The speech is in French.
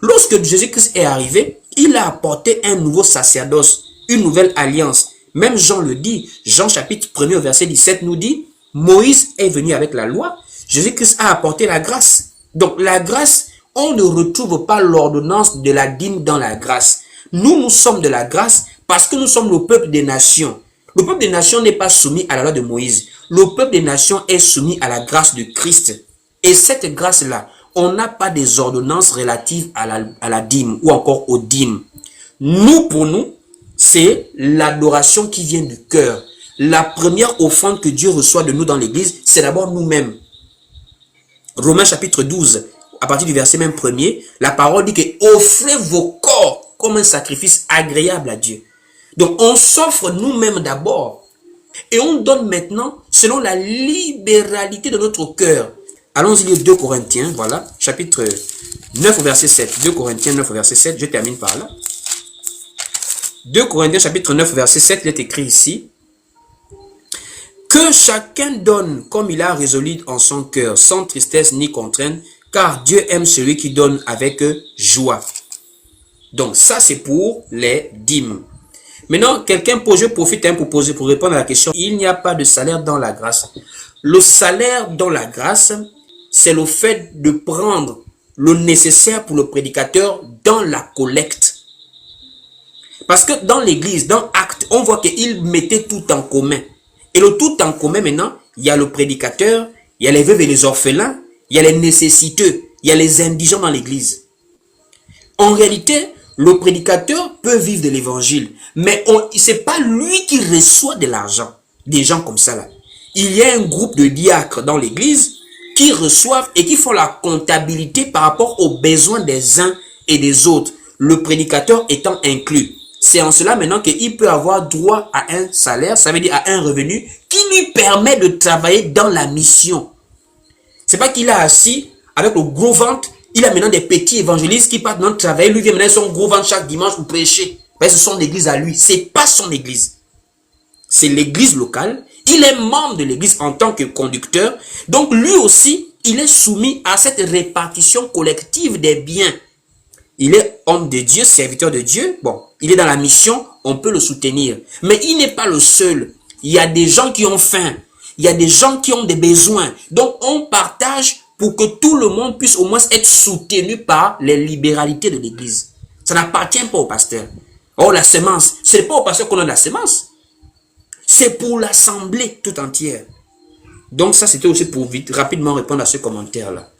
Lorsque Jésus-Christ est arrivé, il a apporté un nouveau sacerdoce, une nouvelle alliance. Même Jean le dit, Jean chapitre 1 au verset 17 nous dit, Moïse est venu avec la loi, Jésus-Christ a apporté la grâce. Donc la grâce, on ne retrouve pas l'ordonnance de la dîme dans la grâce. Nous sommes de la grâce parce que nous sommes le peuple des nations. Le peuple des nations n'est pas soumis à la loi de Moïse. Le peuple des nations est soumis à la grâce de Christ. Et cette grâce-là, on n'a pas des ordonnances relatives à la dîme ou encore aux dîmes. Nous, pour nous, c'est l'adoration qui vient du cœur. La première offrande que Dieu reçoit de nous dans l'église, c'est d'abord nous-mêmes. Romains chapitre 12, à partir du verset même premier, la parole dit que offrez vos corps comme un sacrifice agréable à Dieu. Donc on s'offre nous-mêmes d'abord. Et on donne maintenant selon la libéralité de notre cœur. Allons-y lire 2 Corinthiens, voilà, chapitre 9 au verset 7. 2 Corinthiens 9 au verset 7, je termine par là. 2 Corinthiens chapitre 9 verset 7, il est écrit ici. Que chacun donne comme il a résolu en son cœur, sans tristesse ni contrainte, car Dieu aime celui qui donne avec joie. Donc ça c'est pour les dîmes. Maintenant, je profite pour répondre à la question. Il n'y a pas de salaire dans la grâce. Le salaire dans la grâce, c'est le fait de prendre le nécessaire pour le prédicateur dans la collecte. Parce que dans l'église, dans Actes, on voit qu'il mettait tout en commun. Et le tout en commun maintenant, il y a le prédicateur, il y a les veuves et les orphelins, il y a les nécessiteux, il y a les indigents dans l'église. En réalité, le prédicateur peut vivre de l'évangile, mais c'est pas lui qui reçoit de l'argent. Des gens comme ça là. Il y a un groupe de diacres dans l'église qui reçoivent et qui font la comptabilité par rapport aux besoins des uns et des autres. Le prédicateur étant inclus. C'est en cela maintenant qu'il peut avoir droit à un salaire, ça veut dire à un revenu qui lui permet de travailler dans la mission. C'est pas qu'il est assis avec le gros ventre, il a maintenant des petits évangélistes qui partent dans le travail, lui vient maintenant son gros ventre chaque dimanche pour prêcher. Mais c'est son église à lui, c'est pas son église. C'est l'église locale, il est membre de l'église en tant que conducteur, donc lui aussi, il est soumis à cette répartition collective des biens. Il est homme de Dieu, serviteur de Dieu. Bon, il est dans la mission, on peut le soutenir. Mais il n'est pas le seul. Il y a des gens qui ont faim. Il y a des gens qui ont des besoins. Donc, on partage pour que tout le monde puisse au moins être soutenu par les libéralités de l'église. Ça n'appartient pas au pasteur. Oh, la semence. Ce n'est pas au pasteur qu'on a la semence. C'est pour l'assemblée tout entière. Donc, ça, c'était aussi pour rapidement répondre à ce commentaire-là.